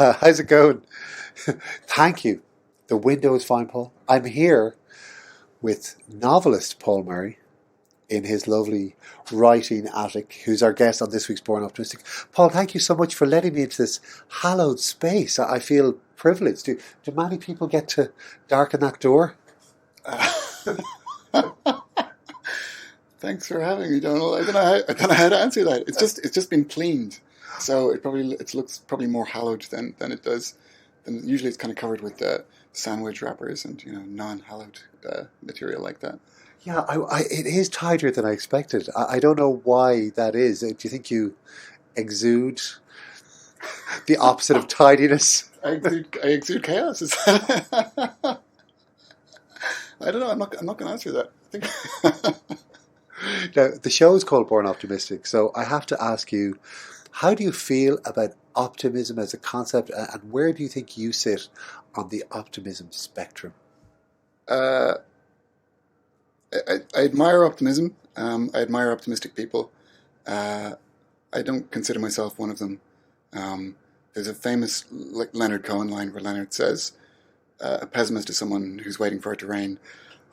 How's it going? Thank you. The window is fine, Paul. I'm here with novelist Paul Murray in his lovely writing attic, who's our guest on this week's Born Optimistic. Paul, thank you so much for letting me into this hallowed space. I feel privileged. Do many people get to darken that door? Thanks for having me, Donald. I don't know how to answer that. It's just been cleaned, so it looks probably more hallowed than it does. Than usually, it's kind of covered with sandwich wrappers and non-hallowed material like that. Yeah, it is tidier than I expected. I don't know why that is. Do you think you exude the opposite of tidiness? I exude chaos. I don't know. I'm not going to answer that. I think. Now, the show is called Born Optimistic, so I have to ask you, how do you feel about optimism as a concept, and where do you think you sit on the optimism spectrum? I admire optimism. I admire optimistic people. I don't consider myself one of them. There's a famous Leonard Cohen line where Leonard says, "A pessimist is someone who's waiting for it to rain.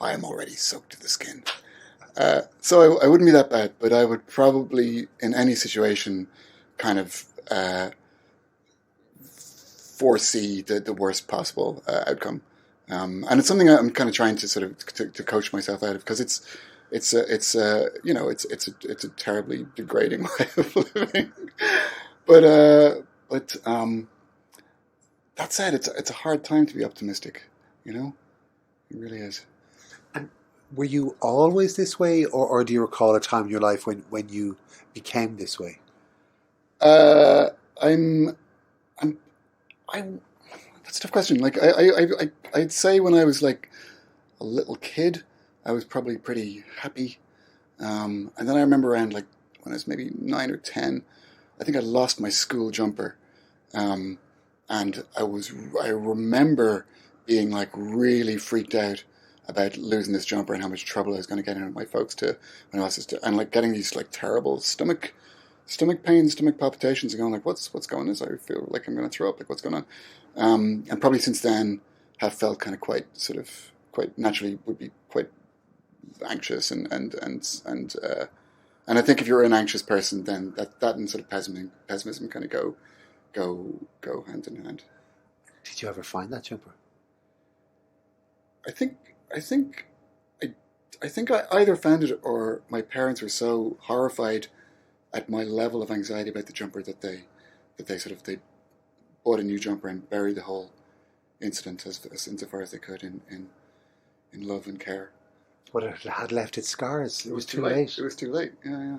I am already soaked to the skin." So I wouldn't be that bad, but I would probably, in any situation, kind of foresee the worst possible outcome. And it's something I'm kind of trying to sort of to coach myself out of, because it's a terribly degrading way of living. But that said, it's a hard time to be optimistic. It really is. Were you always this way, or do you recall a time in your life when you became this way? That's a tough question. Like I'd say when I was like a little kid, I was probably pretty happy. And then I remember around like when I was maybe 9 or 10, I think I lost my school jumper. And I remember being like really freaked out about losing this jumper and how much trouble I was going to get in with my folks and like getting these like terrible stomach pains, stomach palpitations, and going like, what's going on? I feel like I'm going to throw up. Like, what's going on? And probably since then have felt kind of quite naturally would be quite anxious and I think if you're an anxious person, then that and sort of pessimism kind of go hand in hand. Did you ever find that jumper? I think I either found it or my parents were so horrified at my level of anxiety about the jumper that they bought a new jumper and buried the whole incident as insofar as they could in love and care. But it had left its scars. It was too late. It was too late. Yeah.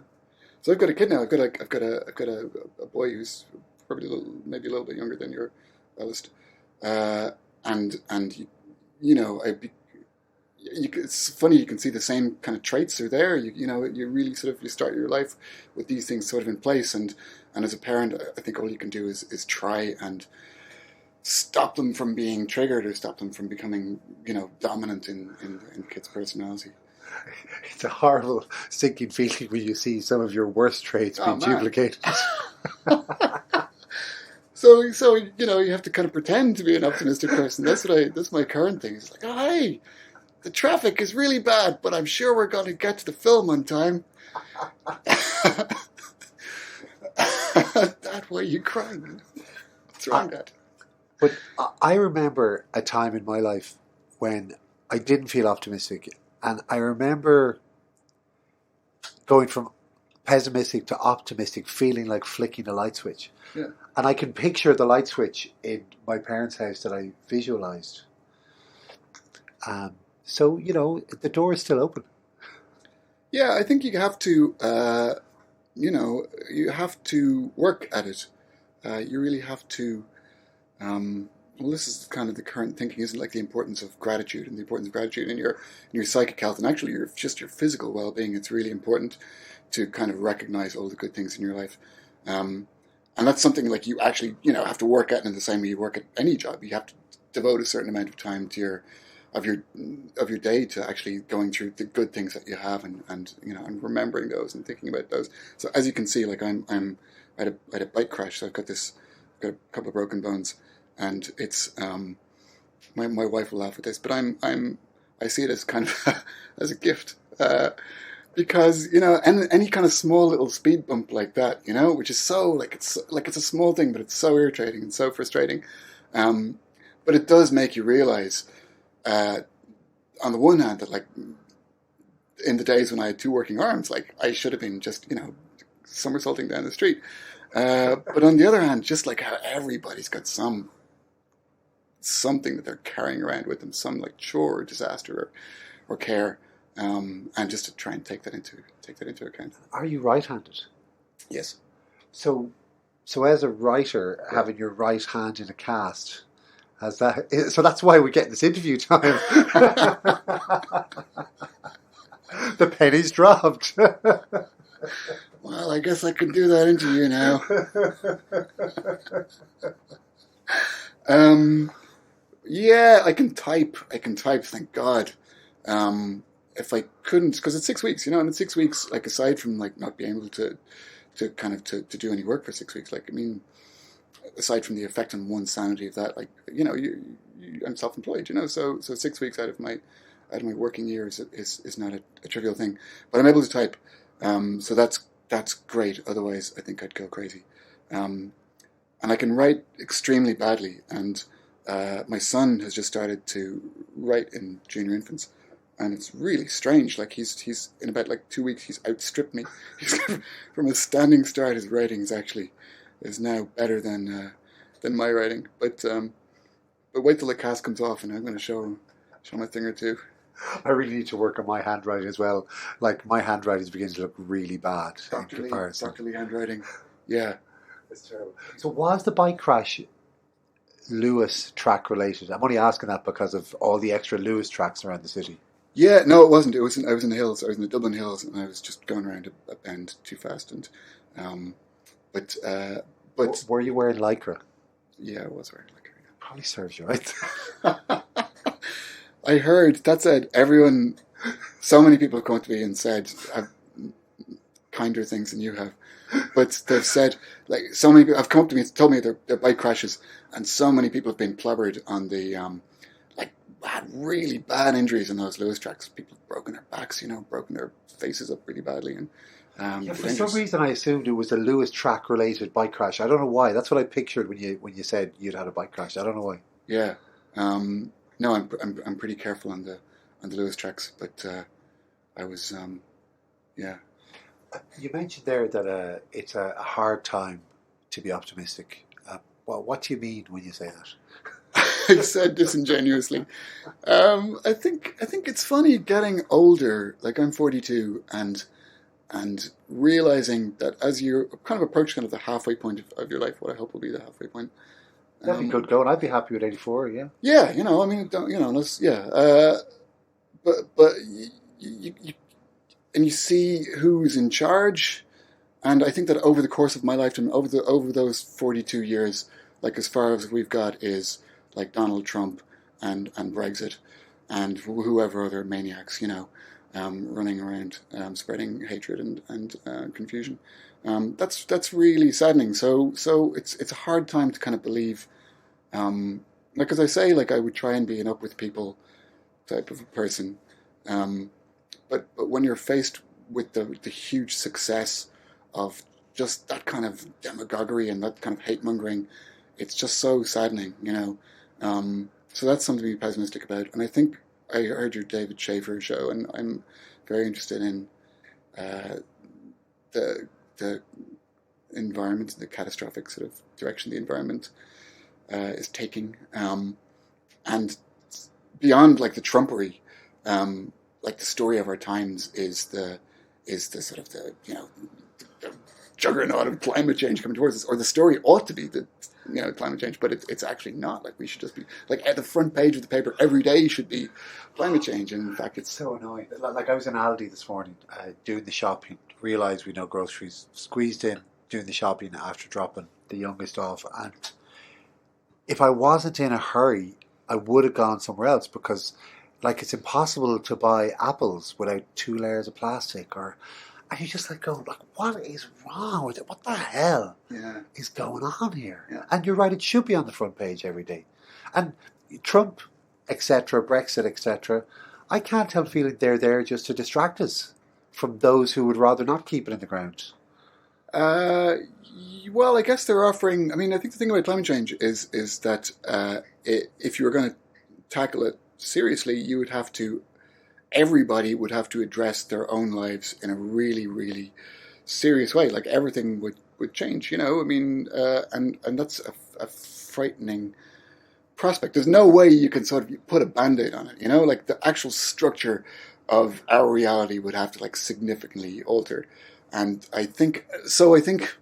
So I've got a kid now. I've got a boy who's probably maybe a little bit younger than your eldest, it's funny, you can see the same kind of traits are there. You really sort of, you start your life with these things sort of in place, and as a parent, I think all you can do is try and stop them from being triggered or stop them from becoming, dominant in the kid's personality. It's a horrible sinking feeling when you see some of your worst traits being duplicated. So you have to kind of pretend to be an optimistic person. That's my current thing. It's like, oh, hey, the traffic is really bad, but I'm sure we're going to get to the film on time. That way you crying. What's wrong, Dad? But I remember a time in my life when I didn't feel optimistic, and I remember going from pessimistic to optimistic, feeling like flicking a light switch. Yeah. And I can picture the light switch in my parents' house that I visualized. So, the door is still open. Yeah, I think you have to, you have to work at it. You really have to, this is kind of the current thinking, isn't it? Like the importance of gratitude and the importance of gratitude in your psychic health and actually your physical well-being. It's really important to kind of recognize all the good things in your life. And that's something like you actually, have to work at in the same way you work at any job. You have to devote a certain amount of time to your day to actually going through the good things that you have and remembering those and thinking about those. So as you can see, like I'm at a bike crash. So I've got this got a couple of broken bones, and it's my wife will laugh at this, but I see it as kind of as a gift. Because any kind of small little speed bump like that, which is so it's a small thing, but it's so irritating and so frustrating. But it does make you realize, on the one hand, that like in the days when I had two working arms, like I should have been just somersaulting down the street. But on the other hand, just like how everybody's got something that they're carrying around with them, some like chore or disaster or care. And just to try and take that into account. Are you right-handed? Yes. So as a writer, having your right hand in a cast, so that's why we get this interview time. The penny's dropped. Well, I guess I can do that interview now. Yeah, I can type. Thank God. If I couldn't, because it's 6 weeks, and in 6 weeks, like aside from like not being able to do any work for 6 weeks, like I mean, aside from the effect on one's sanity of that, like I'm self-employed, so 6 weeks out of my working year is not a trivial thing, but I'm able to type, so that's great. Otherwise, I think I'd go crazy, and I can write extremely badly, and my son has just started to write in junior infants. And it's really strange. Like he's in about like 2 weeks, he's outstripped me. From a standing start, his writing is now better than my writing. But wait till the cast comes off, and I'm going to show him a thing or two. I really need to work on my handwriting as well. Like my handwriting is beginning to look really bad in comparison. Dr. Lee handwriting, yeah, it's terrible. So was the bike crash Lewis track related? I'm only asking that because of all the extra Lewis tracks around the city. Yeah, no, it wasn't. I was in the hills. I was in the Dublin hills, and I was just going around a bend too fast. And but were you wearing lycra? Yeah, I was wearing lycra. Yeah. Probably serves you right. I heard that said everyone. So many people have come to me and said I've kinder things than you have, but they've said like so many people have come up to me and told me their bike crashes, and so many people have been blubbered on the had really bad injuries in those Lewis tracks. People have broken their backs, broken their faces up really badly. And for some reason, I assumed it was a Lewis track related bike crash. I don't know why. That's what I pictured when you said you'd had a bike crash. I don't know why. Yeah, no, I'm pretty careful on the Lewis tracks, but I was yeah. You mentioned there that it's a hard time to be optimistic. Well, what do you mean when you say that? I said disingenuously. I think it's funny getting older. Like I'm 42, and realizing that as you kind of approach kind of the halfway point of your life, what I hope will be the halfway point. That'd be good going. I'd be happy with 84. Yeah. Yeah, I mean, but you see who's in charge, and I think that over the course of my lifetime, over those 42 years, like as far as we've got is like Donald Trump and Brexit and whoever other maniacs, running around spreading hatred and confusion. That's really saddening. So it's a hard time to kind of believe. Like as I say, like I would try and be an up with people type of a person. But when you're faced with the huge success of just that kind of demagoguery and that kind of hate mongering, it's just so saddening, So that's something to be pessimistic about. And I think I heard your David Schaefer show, and I'm very interested in the environment, the catastrophic sort of direction the environment is taking, and beyond like the Trumpery, like the story of our times is the sort of the juggernaut of climate change coming towards us, or the story ought to be that climate change, but it's actually not. Like we should just be like at the front page of the paper every day should be climate change, and in fact it's so annoying. Like I was in Aldi this morning doing the shopping, realised we no groceries, squeezed in doing the shopping after dropping the youngest off, and if I wasn't in a hurry I would have gone somewhere else, because like it's impossible to buy apples without 2 layers of plastic, And you're just like going, like, what is wrong with it? What the hell Yeah. is going on here? Yeah. And you're right, it should be on the front page every day. And Trump, etc., Brexit, etc., I can't help feeling they're there just to distract us from those who would rather not keep it in the ground. Well, I guess they're offering. I mean, I think the thing about climate change is that if you were going to tackle it seriously, you would have to. Everybody would have to address their own lives in a really, really serious way. Like everything would change. I mean, and that's a frightening prospect. There's no way you can sort of put a band-aid on it. Like the actual structure of our reality would have to like significantly alter. And I think so. I think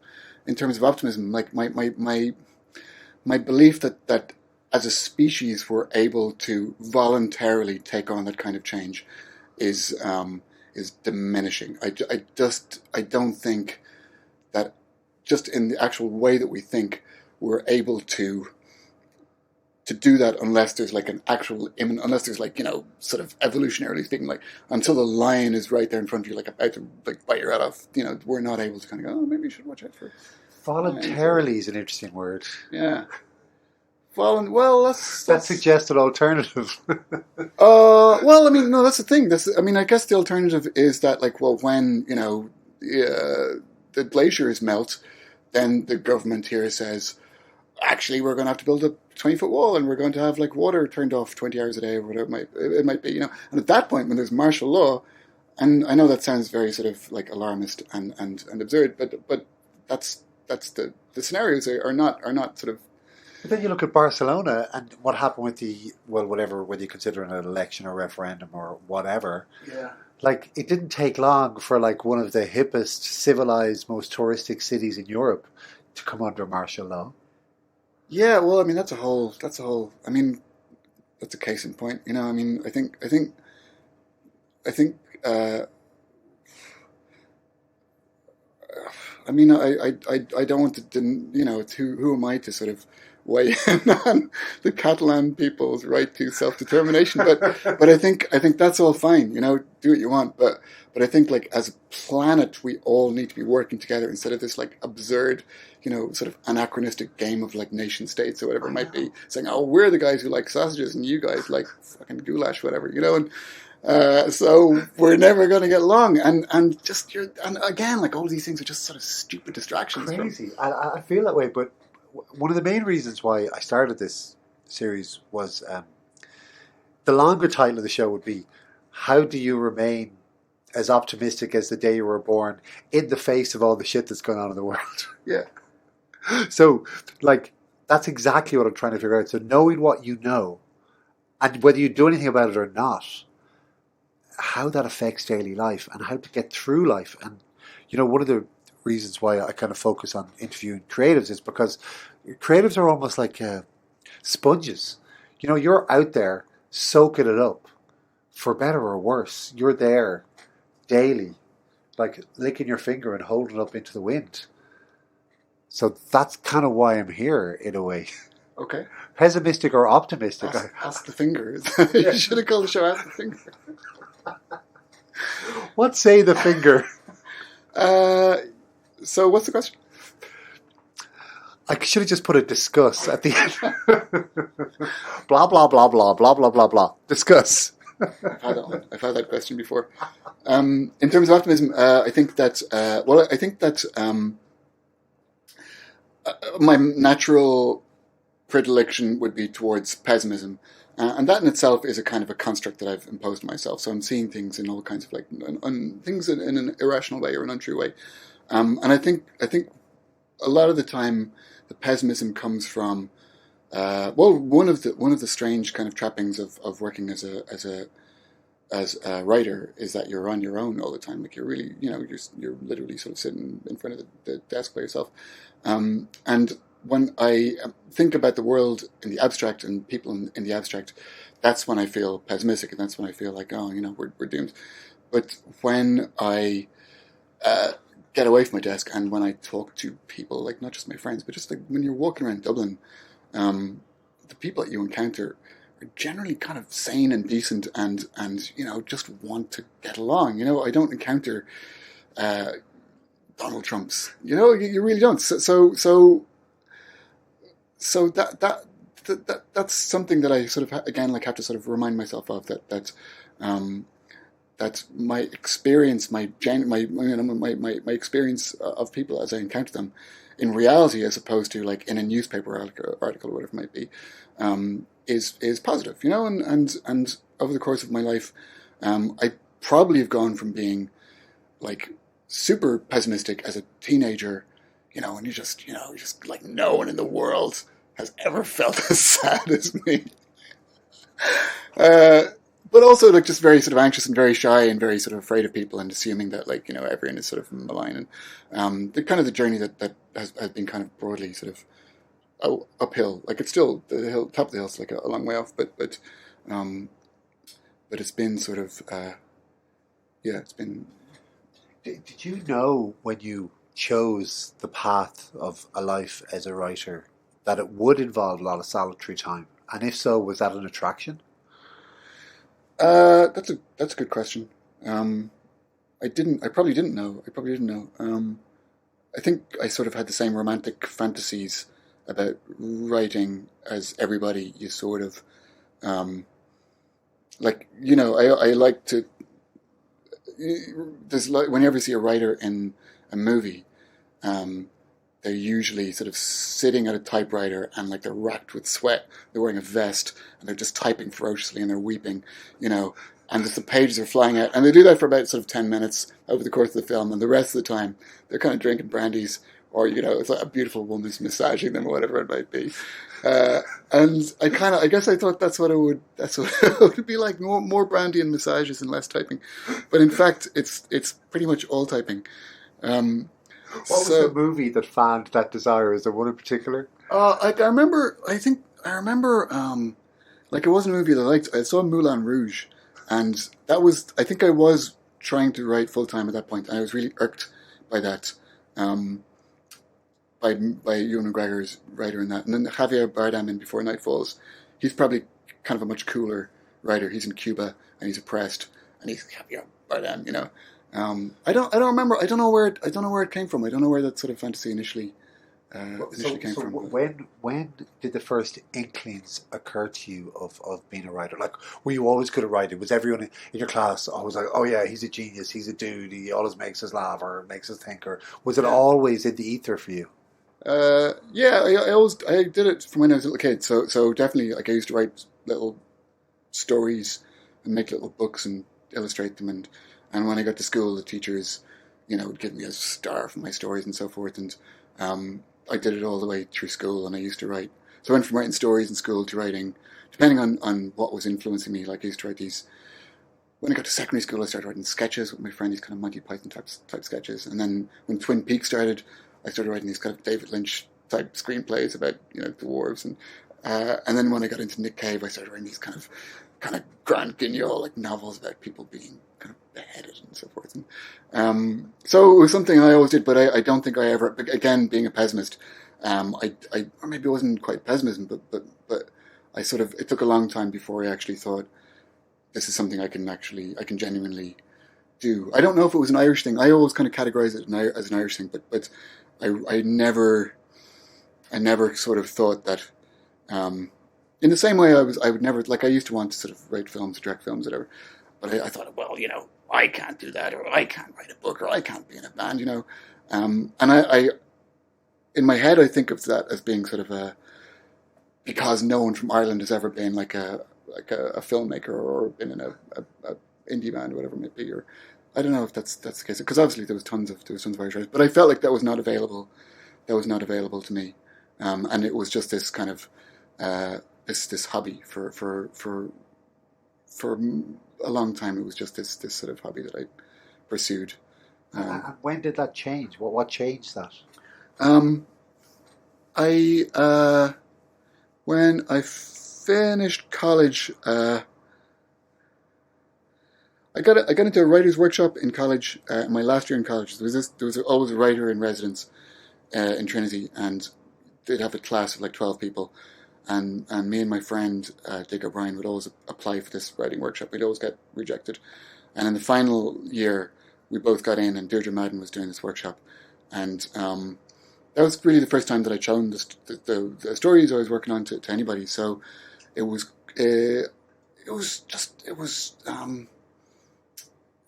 in terms of optimism, like my belief that as a species we're able to voluntarily take on that kind of change is diminishing. I don't think that just in the actual way that we think we're able to do that unless there's like an actual unless there's like sort of evolutionarily speaking, like until the lion is right there in front of you, like about to like bite your head off, we're not able to kind of go, oh, maybe you should watch out for voluntarily is an interesting word. Yeah. Well, that suggests an alternative. Well, I mean, no, that's the thing. I guess the alternative is that, like, well, when the glaciers melt, then the government here says, actually, we're going to have to build a 20-foot wall, and we're going to have like water turned off 20 hours a day, or whatever it might be. And at that point, when there's martial law, and I know that sounds very sort of like alarmist and absurd, but that's the scenarios are not sort of. But then you look at Barcelona and what happened with whatever, whether you consider it an election or referendum or whatever. Yeah. Like, it didn't take long for like one of the hippest, civilized, most touristic cities in Europe to come under martial law. Yeah, well, I mean, that's a whole, I mean, that's a case in point, I mean, I think, I mean, I don't want to, who am I to sort of weigh in on the Catalan people's right to self-determination, but I think that's all fine, do what you want, but I think like as a planet, we all need to be working together instead of this like absurd, sort of anachronistic game of like nation states or whatever it might be, saying, oh, we're the guys who like sausages and you guys like fucking goulash, whatever, and so we're never going to get along, and again, like all these things are just sort of stupid distractions. Crazy. I feel that way, but one of the main reasons why I started this series was the longer title of the show would be, how do you remain as optimistic as the day you were born in the face of all the shit that's going on in the world? Yeah. So, like, that's exactly what I'm trying to figure out. So knowing what you know, and whether you do anything about it or not, how that affects daily life and how to get through life. And, one of the reasons why I kind of focus on interviewing creatives is because creatives are almost like sponges. You're out there soaking it up, for better or worse. You're there daily, like licking your finger and holding it up into the wind. So that's kind of why I'm here, in a way. Okay. Pessimistic or optimistic. Ask the finger. You should have called the show Ask the Finger. What say the finger? So what's the question? I should have just put a discuss at the end. Blah, blah, blah, blah, blah, blah, blah, blah. Discuss. I've had that one. I've had that question before. In terms of optimism, I think that my natural predilection would be towards pessimism. And that in itself is a kind of a construct that I've imposed on myself. So I'm seeing things in all kinds of like things in an irrational way or an untrue way. And I think a lot of the time the pessimism comes from one of the strange kind of trappings of working as a writer is that you're on your own all the time. Like you're really you're literally sort of sitting in front of the desk by yourself. And when I think about the world in the abstract and people in the abstract, that's when I feel pessimistic, and that's when I feel like, oh, we're doomed. But when I get away from my desk and when I talk to people, like not just my friends, but just like when you're walking around Dublin, the people that you encounter are generally kind of sane and decent and just want to get along. I don't encounter Donald Trump's. You really don't. So that's something that I sort of again like have to sort of remind myself of that my experience, my experience of people as I encounter them in reality, as opposed to like in a newspaper article or whatever it might be, is positive, and over the course of my life, I probably have gone from being like super pessimistic as a teenager, and you're just like, no one in the world has ever felt as sad as me. But also like just very sort of anxious and very shy and very sort of afraid of people and assuming that like, everyone is sort of malign. And the kind of the journey that has been kind of broadly sort of uphill. Like it's still top of the hill's like a long way off, but it's been sort of, it's been. Did you know when you chose the path of a life as a writer that it would involve a lot of solitary time? And if so, was that an attraction? That's a good question. I probably didn't know. I think I sort of had the same romantic fantasies about writing as everybody. You sort of, like, I like to, there's like, whenever you see a writer in a movie, they're usually sort of sitting at a typewriter and like they're racked with sweat. They're wearing a vest and they're just typing ferociously and they're weeping, and just the pages are flying out. And they do that for about sort of 10 minutes over the course of the film. And the rest of the time, they're kind of drinking brandies or, it's like a beautiful woman's massaging them or whatever it might be. And I guess I thought that's what it would be like, more brandy and massages and less typing. But in fact, it's pretty much all typing. What was the movie that fanned that desire? Is there one in particular? I remember, like it wasn't a movie that I liked. I saw Moulin Rouge, and that was, I think I was trying to write full time at that point, and I was really irked by that, by Ewan McGregor's writer in that. And then Javier Bardem in Before Night Falls, he's probably kind of a much cooler writer. He's in Cuba, and he's oppressed, and he's Javier Bardem, I don't remember. I don't know where it came from. I don't know where that sort of fantasy initially came from. When did the first inklings occur to you of being a writer? Like, were you always good at writing? Was everyone in your class always like, oh yeah, he's a genius, he's a dude, he always makes us laugh or makes us think? Or was it always in the ether for you? I did it from when I was a little kid. So definitely, like I used to write little stories and make little books and illustrate them. And when I got to school, the teachers, would give me a star for my stories and so forth. And I did it all the way through school, and I used to write. So I went from writing stories in school to writing, depending on what was influencing me. Like I used to write these. When I got to secondary school, I started writing sketches with my friend, these kind of Monty Python type sketches. And then when Twin Peaks started, I started writing these kind of David Lynch type screenplays about dwarves. And then when I got into Nick Cave, I started writing these kind of Grand Guignol like novels about people being kind of beheaded and so forth. And, so it was something I always did, but I don't think I ever, again, being a pessimist, or maybe it wasn't quite pessimism, but I sort of, it took a long time before I actually thought this is something I can genuinely do. I don't know if it was an Irish thing. I always kind of categorize it as an Irish thing, but I never sort of thought that, in the same way I would never, like I used to want to sort of write films, direct films, whatever. But I thought, well, I can't do that, or I can't write a book, or I can't be in a band, And I in my head, I think of that as being sort of because no one from Ireland has ever been like a filmmaker or been in a indie band or whatever it might be, or I don't know if that's the case, because obviously there was tons of Irish writers, but I felt like that was not available to me, and it was just this kind of this hobby for a long time. It was just this sort of hobby that I pursued. And when did that change? What changed that? When I finished college, I got into a writer's workshop in college. My last year in college, there was always a writer in residence in Trinity, and they'd have a class of like 12 people. And me and my friend, Dick O'Brien, would always apply for this writing workshop. We'd always get rejected. And in the final year, we both got in, and Deirdre Madden was doing this workshop, and that was really the first time that I'd shown the stories I was working on to anybody. So it was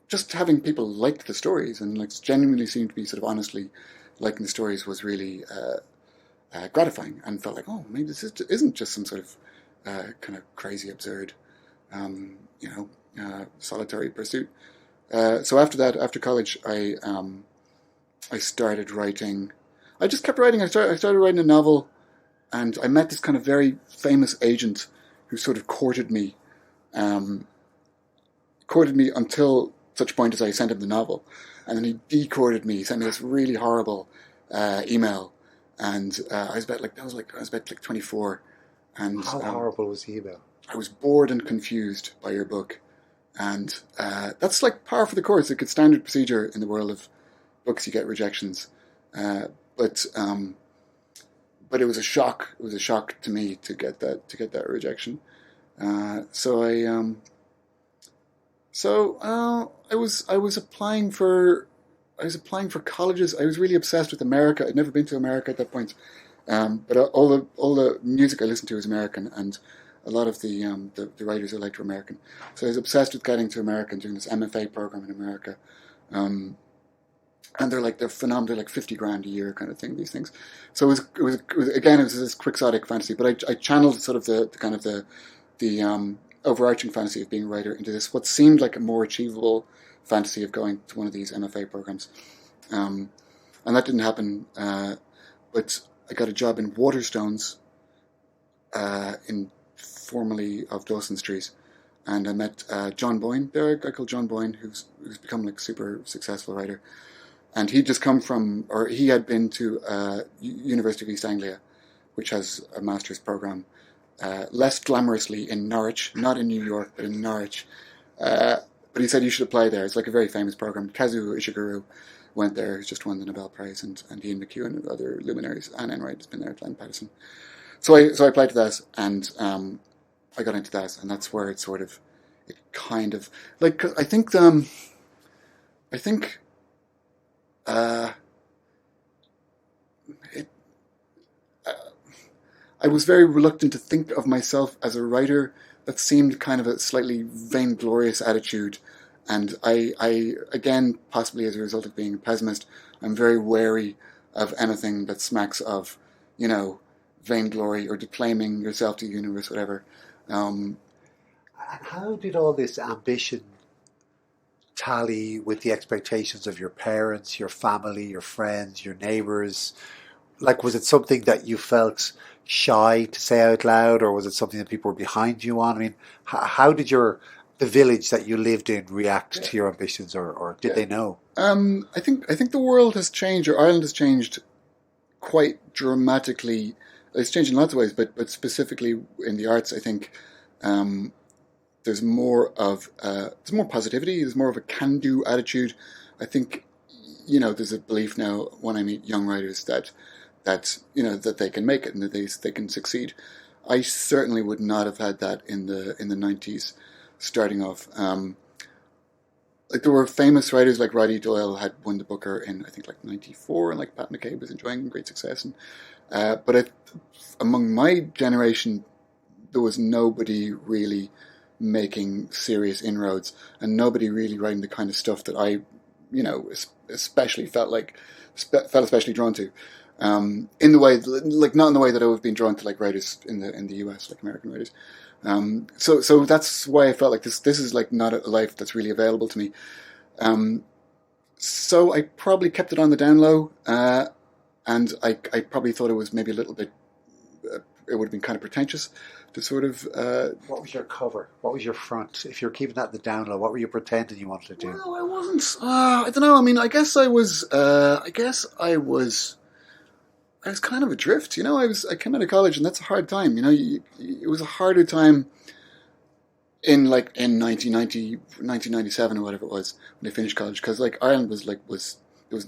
just having people like the stories and like genuinely seemed to be sort of honestly liking the stories was really gratifying, and felt like, oh, maybe this isn't just some sort of kind of crazy, absurd, solitary pursuit. So after that, after college, I started writing. I just kept writing. I started writing a novel, and I met this kind of very famous agent who sort of courted me until such point as I sent him the novel, and then he de-courted me. He sent me this really horrible email, and I was about 24, and How horrible was the email? I was bored and confused by your book, and that's like par for the course. Like, it's standard procedure in the world of books. You get rejections, but it was a shock. It was a shock to me to get that rejection. So I was applying for colleges. I was really obsessed with America. I'd never been to America at that point, but all the music I listened to was American, and a lot of the writers I liked were American. So I was obsessed with getting to America and doing this MFA program in America. And they're phenomenal. They're like $50,000 a year kind of thing. These things. So it was this quixotic fantasy, but I channeled sort of the overarching fantasy of being a writer into this what seemed like a more achievable fantasy of going to one of these MFA programs, and that didn't happen. But I got a job in Waterstones, formerly of Dawson Street, and I met John Boyne. There, a guy called John Boyne, who's become like a super successful writer. And he'd just come from, or he had been to University of East Anglia, which has a master's program, less glamorously in Norwich, not in New York, but in Norwich. But he said you should apply there. It's like a very famous program. Kazuo Ishiguro went there. He's just won the Nobel Prize, and Ian McEwan and other luminaries. Anne Enright has been there, Glenn Patterson. So I applied to that, and I got into that, and that's where it kind of, like, 'cause I think I was very reluctant to think of myself as a writer. That seemed kind of a slightly vainglorious attitude, and I again, possibly as a result of being a pessimist, I'm very wary of anything that smacks of, vainglory or declaiming yourself to the universe, whatever. And how did all this ambition tally with the expectations of your parents, your family, your friends, your neighbours? Like, was it something that you felt shy to say out loud, or was it something that people were behind you on? I mean, how did the village that you lived in react to your ambitions, or did they know? I think the world has changed, or Ireland has changed quite dramatically. It's changed in lots of ways, but specifically in the arts, I think there's more positivity. There's more of a can-do attitude. I think there's a belief now when I meet young writers that they can make it and that they can succeed. I certainly would not have had that in the 90s, starting off. Like, there were famous writers like Roddy Doyle had won the Booker in, I think, like 94, and like Pat McCabe was enjoying great success. And but among my generation, there was nobody really making serious inroads, and nobody really writing the kind of stuff that I, especially felt especially drawn to. In the way, like, not in the way that I would have been drawn to like writers in the US, like American writers. So that's why I felt like this is like not a life that's really available to me. So I probably kept it on the down low, and I probably thought it was maybe a little bit, it would have been kind of pretentious to sort of... What was your cover? What was your front? If you're keeping that in the down low, what were you pretending you wanted to do? Well, I wasn't... I don't know. I mean, I guess I was kind of adrift, I came out of college, and that's a hard time, it was a harder time in 1997 or whatever it was when I finished college, because like Ireland there was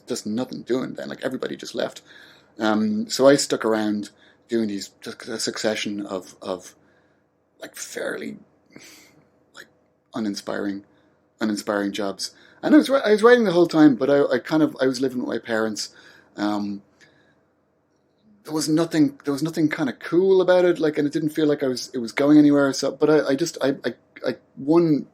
just nothing doing then, like everybody just left. So I stuck around doing just a succession of like fairly like uninspiring uninspiring jobs. And I was writing the whole time, but I was living with my parents. Um, there was nothing kind of cool about it, like, and it didn't feel like it was going anywhere. So, but I one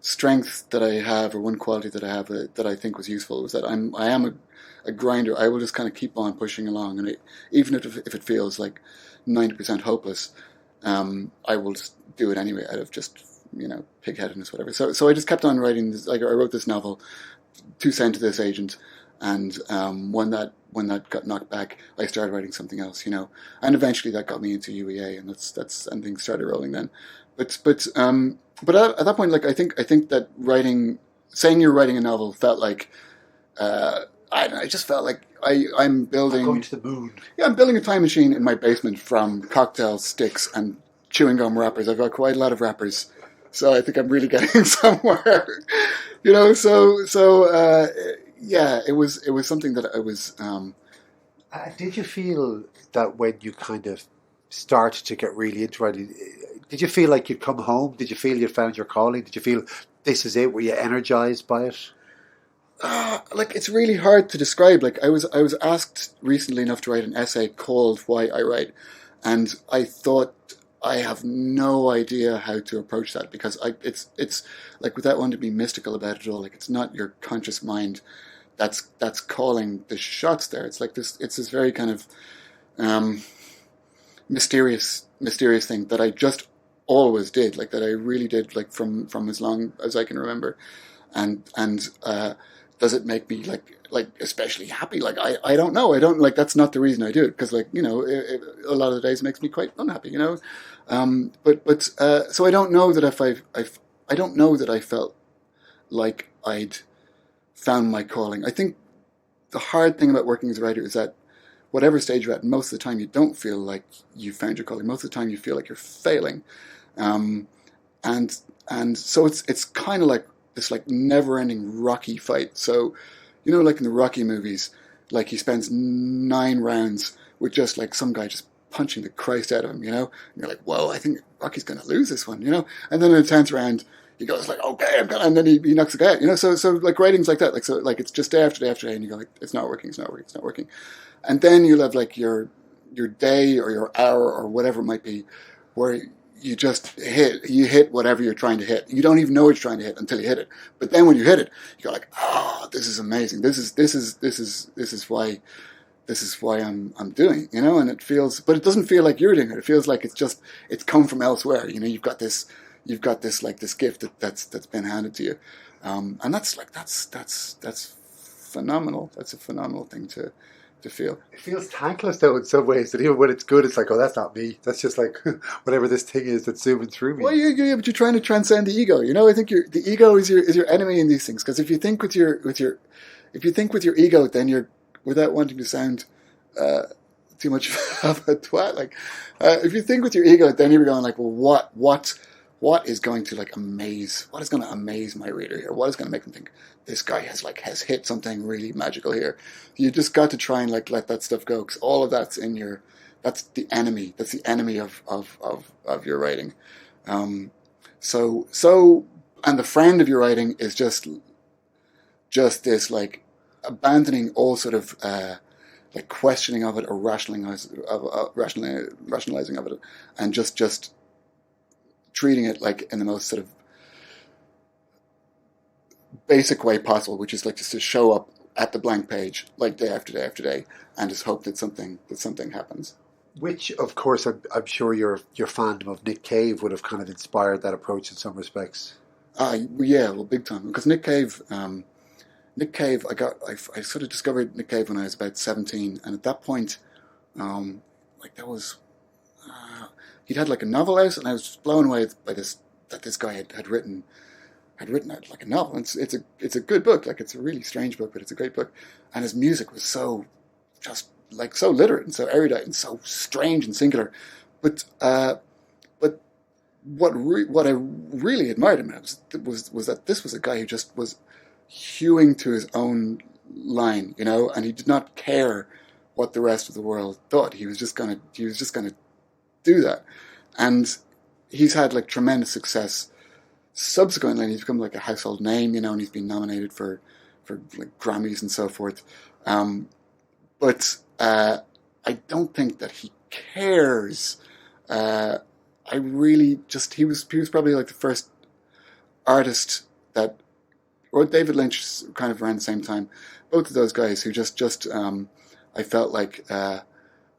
strength that I have, or one quality that I have that I think was useful, was that I am a grinder. I will just kind of keep on pushing along, and even if it feels like 90% hopeless, I will just do it anyway, out of just, pigheadedness, whatever. So I just kept on writing this. Like, I wrote this novel to send to this agent, and when that got knocked back, I started writing something else, and eventually that got me into UEA, and and things started rolling then. But at that point, like, I think that saying you're writing a novel felt like, I don't know, it just felt like I'm building. I'm going to the moon. Yeah, I'm building a time machine in my basement from cocktail sticks and chewing gum wrappers. I've got quite a lot of wrappers, so I think I'm really getting somewhere. Yeah, it was something that I was. Did you feel that when you kind of started to get really into writing, did you feel like you'd come home? Did you feel you'd found your calling? Did you feel this is it? Were you energized by it? Like, it's really hard to describe. Like, I was asked recently enough to write an essay called "Why I Write," and I thought, I have no idea how to approach that, because it's like, without wanting to be mystical about it all, like, it's not your conscious mind that's calling the shots there. It's like this. It's this very kind of mysterious thing that I just always did, like, that I really did, like, from as long as I can remember, and does it make me like especially happy? Like, I don't know. I don't, like, that's not the reason I do it, because, like, a lot of the days it makes me quite unhappy. So I don't know that I don't know that I felt like I'd found my calling. I think the hard thing about working as a writer is that whatever stage you're at, most of the time you don't feel like you found your calling. Most of the time you feel like you're failing, and so it's kind of like this, like, never-ending Rocky fight. So, like in the Rocky movies, like, he spends 9 rounds with just, like, some guy just punching the Christ out of him, and you're like, whoa, I think Rocky's going to lose this one, and then in the 10th round, he goes like, okay, I'm gonna, and then he knocks the guy out, so like, writing's like that, like, so, like, it's just day after day after day, and you go like, it's not working, and then you'll have, like, your day or your hour or whatever it might be, where you just hit whatever you're trying to hit. You don't even know what you're trying to hit until you hit it. But then when you hit it, you go like, oh, this is amazing. This is why I'm doing, and it feels, but it doesn't feel like you're doing it. It feels like it's come from elsewhere. You've got this like this gift that's been handed to you. And that's phenomenal. That's a phenomenal thing to feel. It feels thankless, though, in some ways, that even when it's good, it's like, oh, that's not me. That's just like whatever this thing is that's zooming through me. Well, but you're trying to transcend the ego. I think the ego is your enemy in these things. Because if you think with your ego, then you're, without wanting to sound too much of a twat, like, if you think with your ego, then you're going like, well, what is going to amaze my reader here? What is going to make them think this guy has hit something really magical here? You just got to try and, like, let that stuff go, because all of that's that's the enemy. That's the enemy of your writing. So and the friend of your writing is just this, like, abandoning all sort of like questioning of it or rationalizing of it, and just treating it like in the most sort of basic way possible, which is like just to show up at the blank page, like, day after day after day, and just hope that something happens. Which, of course, I'm sure your fandom of Nick Cave would have kind of inspired that approach in some respects. Yeah, well, big time. Because Nick Cave, I sort of discovered Nick Cave when I was about 17, and at that point, like, that was. He'd had, like, a novel out, and I was just blown away by this guy had written like a novel. It's a good book, like, it's a really strange book, but it's a great book. And his music was so literate and so erudite and so strange and singular. But what I really admired him was that this was a guy who just was hewing to his own line, and he did not care what the rest of the world thought. He was just gonna do that, and he's had, like, tremendous success subsequently he's become like a household name, and he's been nominated for like Grammys and so forth. But I don't think that he cares. I really just he was probably like the first artist that, or David Lynch kind of around the same time. Both of those guys who just I felt like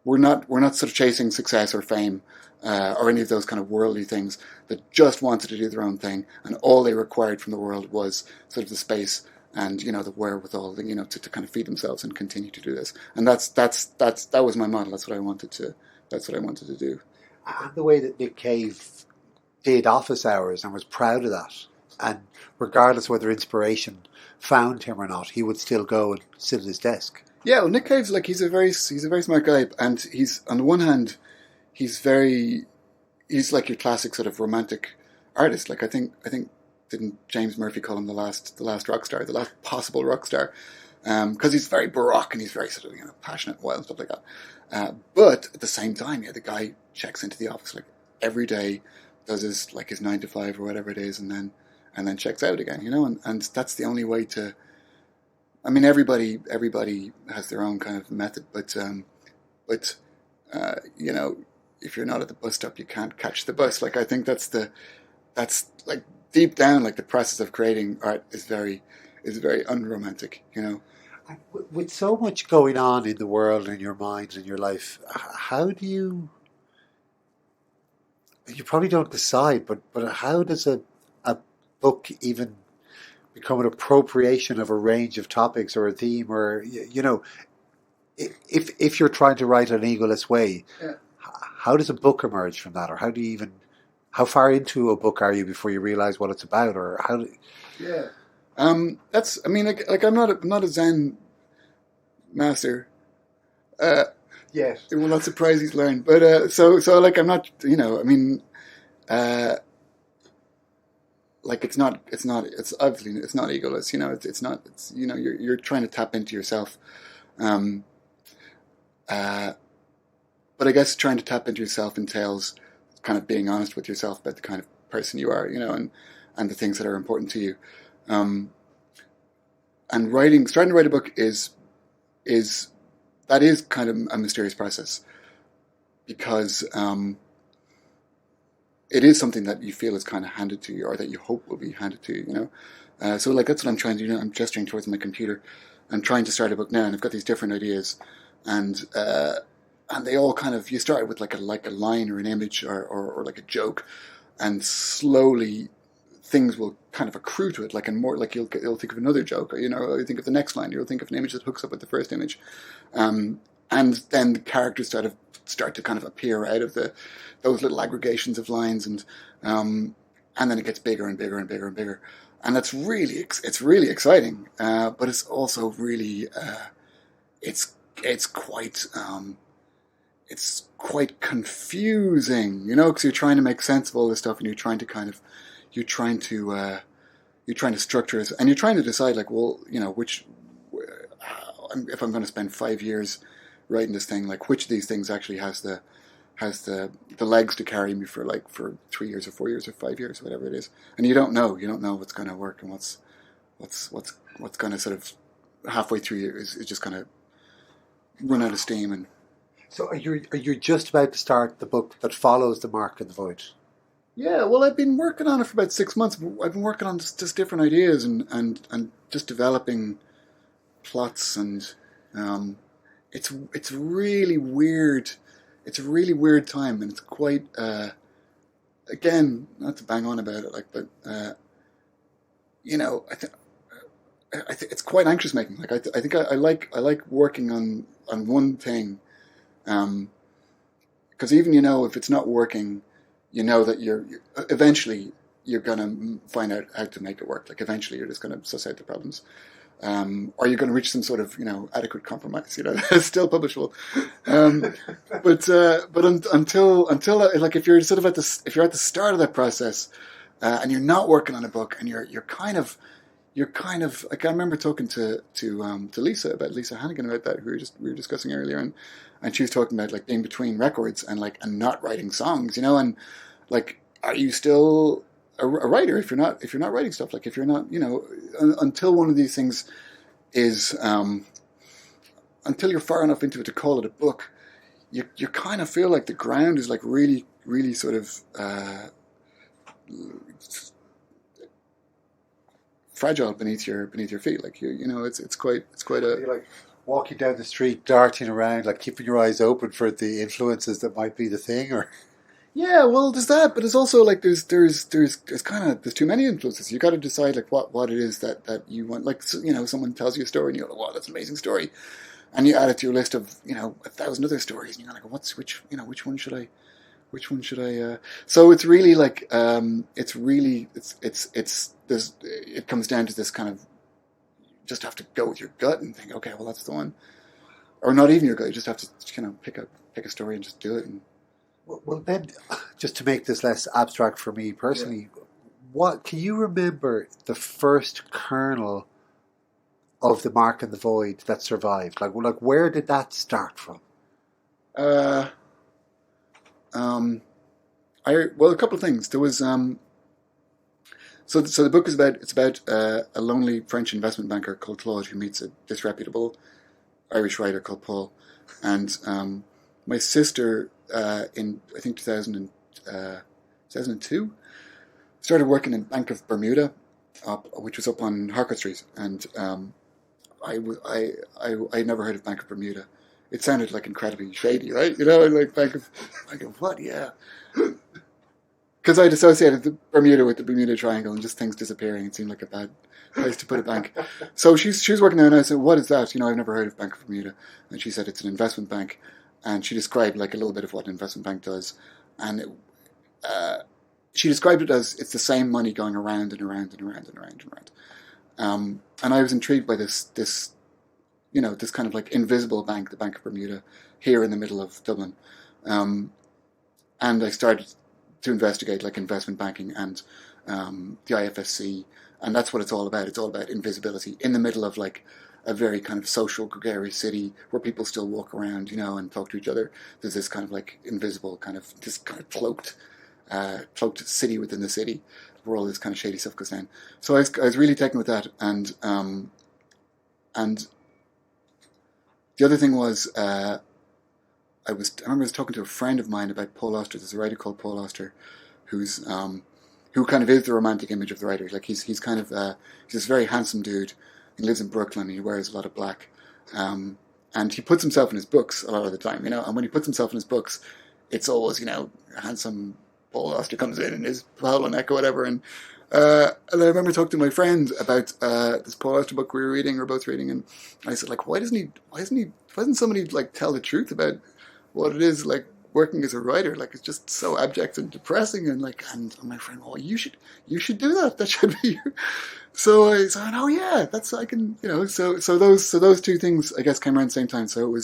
we're not sort of chasing success or fame or any of those kind of worldly things. That just wanted to do their own thing, and all they required from the world was sort of the space and the wherewithal, to kind of feed themselves and continue to do this. And that was my model. That's what I wanted to do. And the way that Nick Cave did office hours and was proud of that, and regardless whether inspiration found him or not, he would still go and sit at his desk. Yeah, well, Nick Cave's like he's a very smart guy, and he's on the one hand he's like your classic sort of romantic artist. Like I think didn't James Murphy call him the last rock star, the last possible rock star, because he's very baroque and he's very sort of passionate, wild stuff like that. But at the same time, the guy checks into the office like every day, does his 9 to 5 or whatever it is, and then checks out again. And that's the only way to. I mean, everybody has their own kind of method, but if you're not at the bus stop, you can't catch the bus. Like I think that's like deep down, like the process of creating art is very unromantic. With so much going on in the world, in your mind, in your life, how do you probably don't decide, but how does a book even become an appropriation of a range of topics or a theme, or if you're trying to write an egoless way, how does a book emerge from that, or how far into a book are you before you realize what it's about, or how? That's. I mean, like I'm not a Zen master. Yes. It will not surprise you to learn, but so like I'm not. I mean, like it's obviously it's not egoless. It's not. It's you're trying to tap into yourself. But I guess trying to tap into yourself entails kind of being honest with yourself about the kind of person you are, and the things that are important to you. And starting to write a book is kind of a mysterious process, because it is something that you feel is kind of handed to you, or that you hope will be handed to you. So like that's what I'm trying to do. I'm gesturing towards my computer. I'm trying to start a book now, and I've got these different ideas, and they all kind of, you start with like a line or an image or like a joke, and slowly things will kind of accrue to it, and more like you'll think of another joke, or you think of the next line, you'll think of an image that hooks up with the first image, and then the characters start to kind of appear out of those little aggregations of lines, and then it gets bigger and bigger and bigger and bigger, and it's really exciting, but it's also really it's quite confusing, because you're trying to make sense of all this stuff, and you're trying to structure it, and you're trying to decide, like, well, if I'm going to spend 5 years writing this thing, like, which of these things actually has the legs to carry me for 3 years or 4 years or 5 years, whatever it is, and you don't know what's going to work, and what's going to sort of halfway through is just going to run out of steam. And so are you just about to start the book that follows The Mark in the Void? Yeah, well, I've been working on it for about 6 months. I've been working on just different ideas and just developing plots, and it's really weird. It's a really weird time, and it's quite again, not to bang on about it, but I think it's quite anxious making. Like I think I like working on one thing, because even if it's not working, that you're eventually gonna find out how to make it work. Like eventually you're just gonna suss out the problems, or you're gonna reach some sort of adequate compromise. Still publishable, but until like if you're sort of if you're at the start of that process, and you're not working on a book, and you're kind of like, I remember talking to Lisa Hannigan about that, who we were discussing earlier, and she was talking about like being between records and not writing songs, and like, are you still a writer if you're not writing stuff. Like if you're not, until one of these things is until you're far enough into it to call it a book, you kind of feel like the ground is like really, really sort of fragile beneath your feet. Like it's quite a. You're like walking down the street, darting around, like keeping your eyes open for the influences that might be the thing, or Yeah, well, there's that, but it's also like there's too many influences. You got to decide like what it is that you want. Like someone tells you a story and you're like, wow, that's an amazing story, and you add it to your list of 1,000 other stories, and you're like, which one should I? So it's really like it comes down to this kind of just have to go with your gut and think, okay, well that's the one, or not even your gut. You just have to pick a story and just do it. And well, then, just to make this less abstract for me personally, what can you remember the first kernel of the Mark and the Void that survived? Like where did that start from? Well, a couple of things. There was so the book is about a lonely French investment banker called Claude who meets a disreputable Irish writer called Paul, and my sister in I think 2002 started working in Bank of Bermuda, which was up on Harcourt Street, and I never heard of Bank of Bermuda. It sounded like incredibly shady, right? Like Bank of what? Yeah. Because I'd associated the Bermuda with the Bermuda Triangle and just things disappearing. It seemed like a bad place to put a bank. So she was working there, and I said, "What is that?" I've never heard of Bank of Bermuda. And she said it's an investment bank, and she described like a little bit of what an investment bank does, and she described it as it's the same money going around and around and around and around and around. And I was intrigued by this kind of like invisible bank, the Bank of Bermuda, here in the middle of Dublin, and I started to investigate like investment banking and the IFSC, and that's what it's all about. It's all about invisibility in the middle of like a very kind of social gregarious city where people still walk around, and talk to each other. There's this kind of like invisible this kind of cloaked city within the city where all this kind of shady stuff goes down. So I was really taken with that, and the other thing was I remember I was talking to a friend of mine about Paul Auster. There's a writer called Paul Auster, who kind of is the romantic image of the writer. Like he's kind of he's this very handsome dude. He lives in Brooklyn. He wears a lot of black, and he puts himself in his books a lot of the time. And when he puts himself in his books, it's always handsome Paul Auster comes in his polo neck or whatever. And I remember talking to my friend about this Paul Auster book we were both reading, and I said like, why doesn't somebody like tell the truth about what it is like working as a writer? Like it's just so abject and depressing, and my friend, oh, you should do that. That should be your. So I said, oh yeah, so those two things I guess came around the same time. So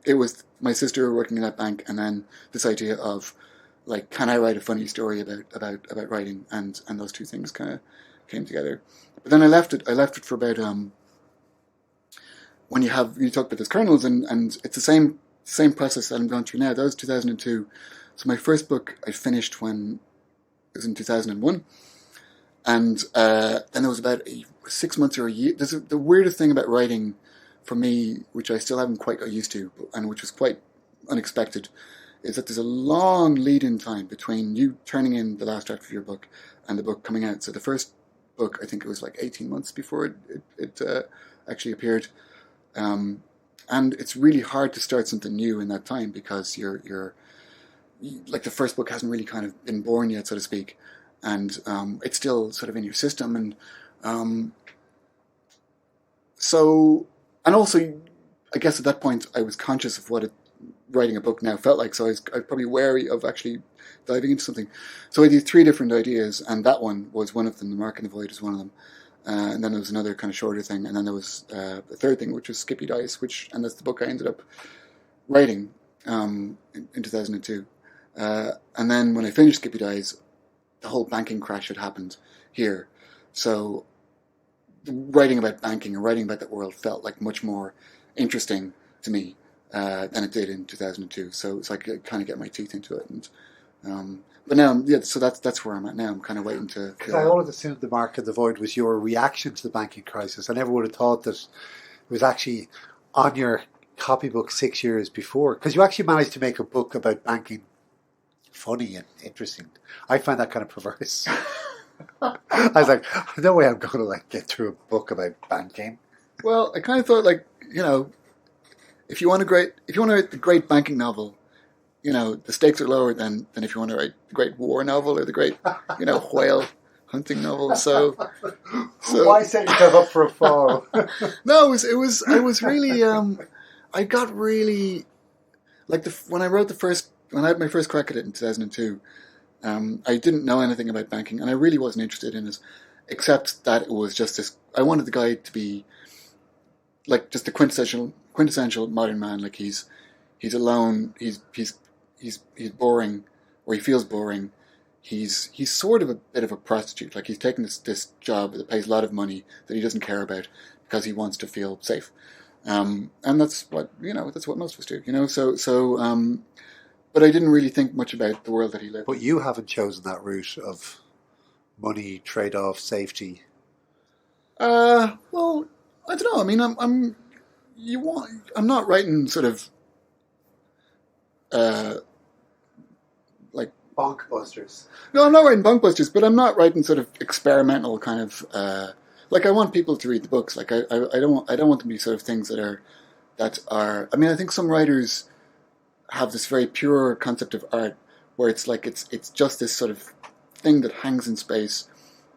it was my sister working in that bank, and then this idea of like, can I write a funny story about writing, and those two things kind of came together. But then I left it for about when you talk about those kernels, and it's the same process that I'm going through now. That was 2002. So my first book I finished when it was in 2001. And then there was about 6 months or a year. The weirdest thing about writing for me, which I still haven't quite got used to, and which was quite unexpected, is that there's a long lead-in time between you turning in the last draft of your book and the book coming out. So the first book, I think it was like 18 months before it actually appeared. And it's really hard to start something new in that time because you're like the first book hasn't really kind of been born yet, so to speak, and it's still sort of in your system, and also I guess at that point I was conscious of what writing a book now felt like, so I was probably wary of actually diving into something. So I did 3 different ideas, and that one was one of them. The Mark and the Void is one of them. And then there was another kind of shorter thing, and then there was a third thing, which was Skippy Dice, and that's the book I ended up writing in 2002. And then when I finished Skippy Dice, the whole banking crash had happened here. So writing about banking and writing about that world felt like much more interesting to me than it did in 2002. So I could kind of get my teeth into it. And But now, yeah, so that's where I'm at now. I'm kind of waiting to. Because I always assumed the mark of the void was your reaction to the banking crisis. I never would have thought that it was actually on your copybook 6 years before. Because you actually managed to make a book about banking funny and interesting. I find that kind of perverse. I was like, no way I'm going to like get through a book about banking. Well, I kind of thought like, if you want to write the great banking novel, the stakes are lower than if you want to write the great war novel or the great, whale hunting novel. So why set yourself up for a fall? No, I was really, I got really, like when I had my first crack at it in 2002, I didn't know anything about banking and I really wasn't interested in it, except that it was just this, I wanted the guy to be like just the quintessential modern man. Like he's alone, he's boring, or he feels boring. He's sort of a bit of a prostitute. Like he's taken this job that pays a lot of money that he doesn't care about because he wants to feel safe. And that's what most of us do. But I didn't really think much about the world that he lived. But you haven't chosen that route of money trade-off safety. Well, I don't know. I mean, I'm not writing sort of like Bonkbusters. No, I'm not writing bonkbusters, but I'm not writing sort of experimental kind of like I want people to read the books. Like I don't want them to be sort of things that are. I mean, I think some writers have this very pure concept of art where it's like it's just this sort of thing that hangs in space,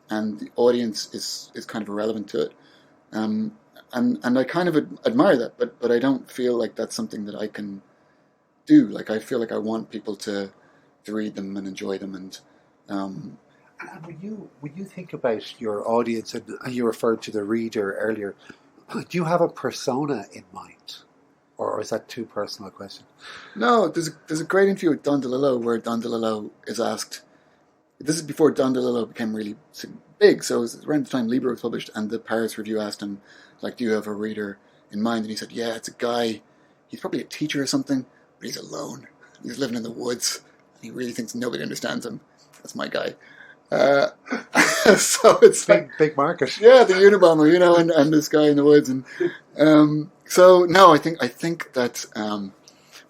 and the audience is kind of irrelevant to it. And I kind of admire that, but I don't feel like that's something that I can do. Like I feel like I want people to read them and enjoy them, and when you think about your audience, and you referred to the reader earlier, do you have a persona in mind, or is that too personal a question? No, there's a great interview with Don DeLillo where Don DeLillo is asked. This is before Don DeLillo became really big, so it was around the time Libra was published, and the Paris Review asked him, like, do you have a reader in mind? And he said, yeah, it's a guy, he's probably a teacher or something, but he's alone. He's living in the woods, and he really thinks nobody understands him. That's my guy. So it's big market. Yeah, the Unabomber, and this guy in the woods. And so, no, I think that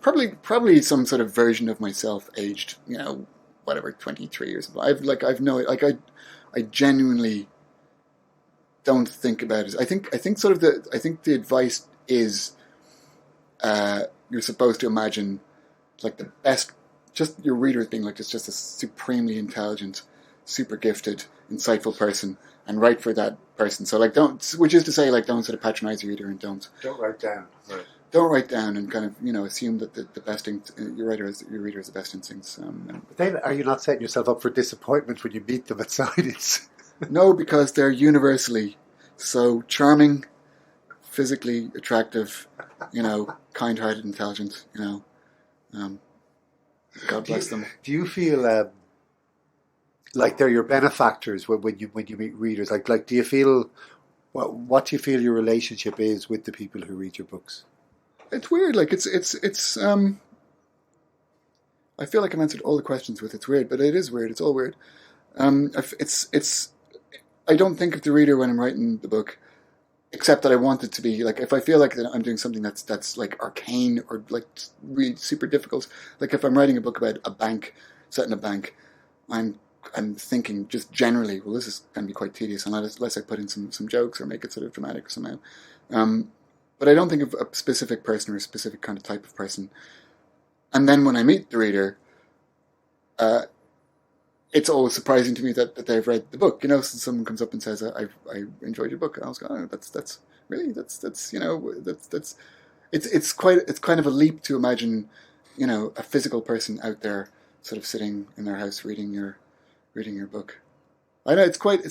probably some sort of version of myself aged, whatever, 23 years ago. I genuinely don't think about it. I think the advice is you're supposed to imagine like the best, just your reader as being like it's just a supremely intelligent, super gifted, insightful person, and write for that person. So which is to say, like, don't sort of patronize your reader and don't write down. Right. Don't write down and kind of assume that the best your reader has the best instincts. But then, are you not setting yourself up for disappointment when you meet them at signings? No, because they're universally so charming, physically attractive, kind-hearted, intelligent. God bless them. Do you feel like they're your benefactors when you meet readers? Like, do you feel what do you feel your relationship is with the people who read your books? It's weird. Like it's. I feel like I've answered all the questions with it's weird, but it is weird. It's all weird. It's. I don't think of the reader when I'm writing the book, except that I want it to be like if I feel like that I'm doing something that's like arcane or like really super difficult. Like if I'm writing a book about a bank, set in a bank, I'm thinking just generally, well, this is going to be quite tedious unless I put in some jokes or make it sort of dramatic somehow. But I don't think of a specific person or a specific kind of type of person. And then when I meet the reader, it's always surprising to me that they've read the book. So someone comes up and says, "I enjoyed your book," and I was going, "Oh, that's really that's it's kind of a leap to imagine, a physical person out there sort of sitting in their house reading your book." I know it's quite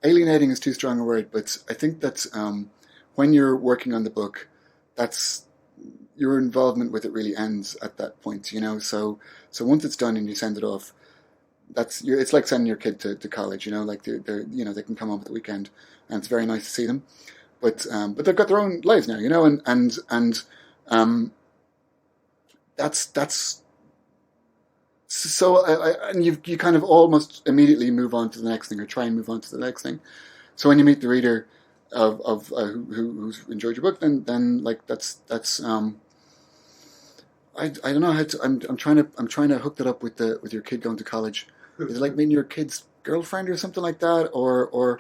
alienating is too strong a word, but I think that when you're working on the book, that's your involvement with it really ends at that point, So once it's done and you send it off, it's like sending your kid to college, like they can come home at the weekend, and it's very nice to see them, but they've got their own lives now, and that's so and you kind of almost immediately move on to the next thing or try and move on to the next thing. So when you meet the reader of who's enjoyed your book, then like that's I don't know how to I'm trying to hook that up with your kid going to college. Is it like meeting your kid's girlfriend or something like that, or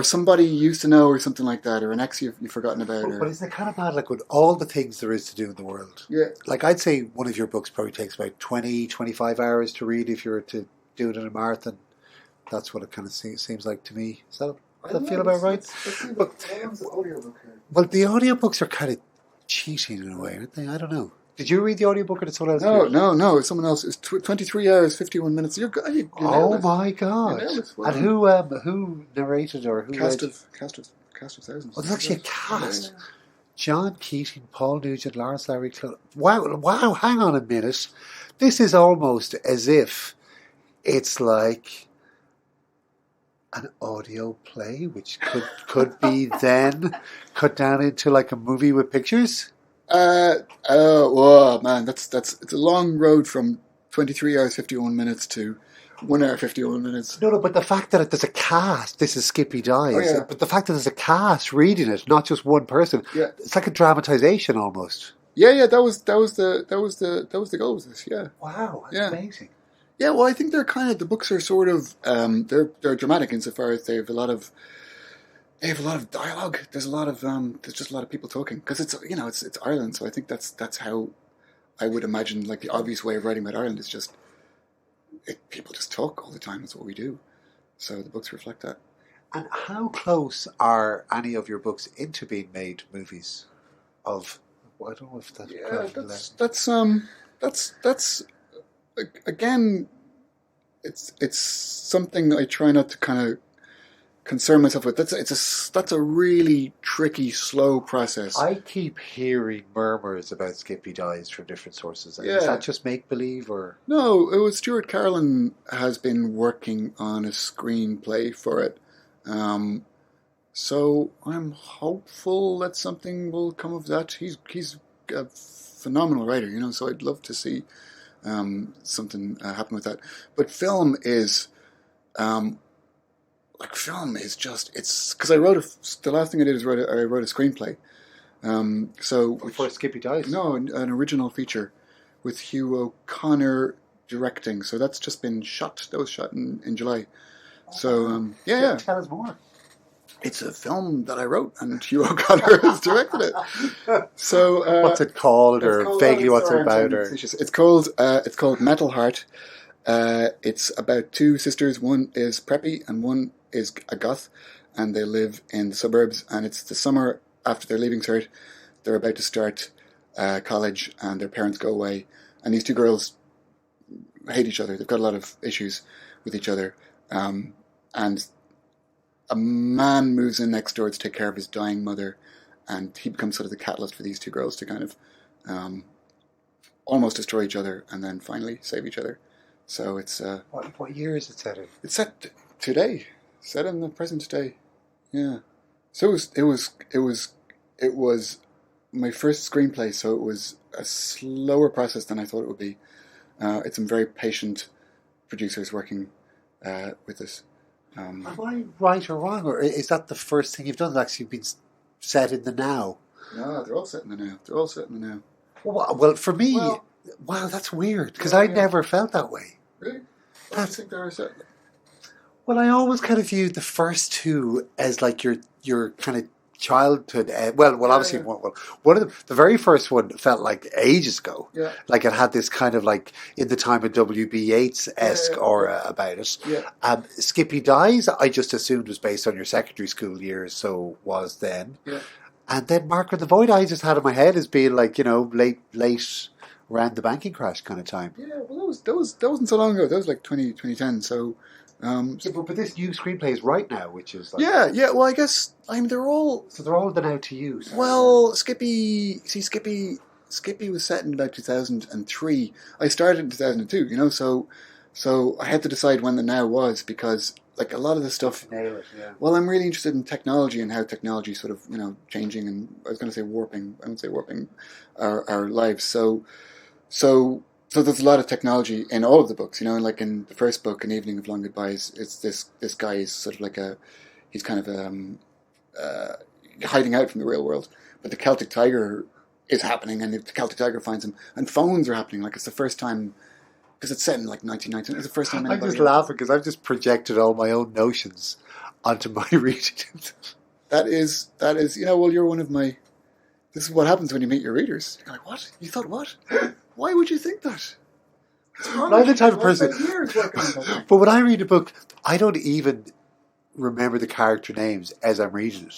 somebody you used to know or something like that, or an ex you've forgotten about? But isn't it kind of mad, like with all the things there is to do in the world? Yeah. Like I'd say one of your books probably takes about 20, 25 hours to read if you were to do it in a marathon. That's what it kind of seems like to me. Does that feel about right? Well, the audiobooks are kind of cheating in a way, aren't they? I don't know. Did you read the audiobook or did someone else? No. It's someone else. It's 23 hours, 51 minutes. You oh my God! And who narrated or who cast of thousands? Oh, there's actually a cast. Yeah. John Keating, Paul Nugent, Lawrence Larry Clun. Wow! Hang on a minute. This is almost as if it's like an audio play, which could be then cut down into like a movie with pictures. Whoa, man, it's a long road from 23 hours 51 minutes to 1 hour 51 minutes. No, but the fact that there's a cast, this is Skippy Dies. Oh, yeah. But the fact that there's a cast reading it, not just one person, it's like a dramatization almost. Yeah, that was the goal of this. Yeah. Wow, that's amazing. Yeah, well, I think they're kind of the books are sort of they're dramatic insofar as they have a lot of dialogue. There's just a lot of people talking because it's Ireland, so I think that's how I would imagine like the obvious way of writing about Ireland is just people just talk all the time. That's what we do. So the books reflect that. And how close are any of your books into being made movies? Of I don't know if that's that's again, it's something I try not to kind of concern myself with. That's a really tricky, slow process. I keep hearing murmurs about Skippy Dies from different sources. Is that just make believe or no? It was Stuart Carlin has been working on a screenplay for it, so I'm hopeful that something will come of that. He's a phenomenal writer, so I'd love to see something happen with that. But film is. Film is just it's because I wrote the last thing I did is I wrote a screenplay. For Skippy Dies? No, an original feature with Hugh O'Connor directing. So that's just been shot. That was shot in July. So yeah. Tell us more. It's a film that I wrote, and Hugh O'Connor has directed it. So what's it called, or vaguely what's it about? Or it's called Metal Heart. It's about two sisters. One is preppy and one is a goth, and they live in the suburbs. And it's the summer after they're leaving cert. They're about to start college, and their parents go away. And these two girls hate each other. They've got a lot of issues with each other. And a man moves in next door to take care of his dying mother, and he becomes sort of the catalyst for these two girls to kind of almost destroy each other and then finally save each other. So it's what year is it set in? It's set today, set in the present day. Yeah. So it was my first screenplay, so it was a slower process than I thought it would be. It's some very patient producers working with us. Am I right or wrong, or is that the first thing you've done that's actually been set in the now? No, they're all set in the now. Well, for me, wow, that's weird because I never felt that way. Really? I think they were set. Well, I always kind of viewed the first two as like your kind of childhood. Obviously, one of the very first one felt like ages ago. Yeah. Like it had this kind of like in the time of W.B. Yeats-esque aura about it. Yeah. Skippy Dies, I just assumed was based on your secondary school years, so was then. Yeah. And then Mark of the Void, I just had in my head as being like late around the banking crash kind of time. Yeah. Well, that wasn't so long ago. That was like 2010. So. But this new screenplay is right now, which is like... Yeah. Well, I guess they're all... So they're all the now to you. So. Well, Skippy was set in about 2003. I started in 2002, so I had to decide when the now was because like a lot of the stuff... Nail it, yeah. Well, I'm really interested in technology and how technology sort of, changing and I was going to say warping. I wouldn't say warping our lives. So so there's a lot of technology in all of the books, and like in the first book, An Evening of Long Goodbyes, it's this guy is sort of like he's kind of uh, hiding out from the real world, but the Celtic Tiger is happening, and the Celtic Tiger finds him, and phones are happening. Like it's the first time, because it's set in like 1919. It's the first time I'm anybody. just laughing because I've just projected all my own notions onto my reading. That is, well, you're one of my. This is what happens when you meet your readers. You're like, what? You thought what? Why would you think that? I'm the type of person. Years working on that. But when I read a book, I don't even remember the character names as I'm reading it.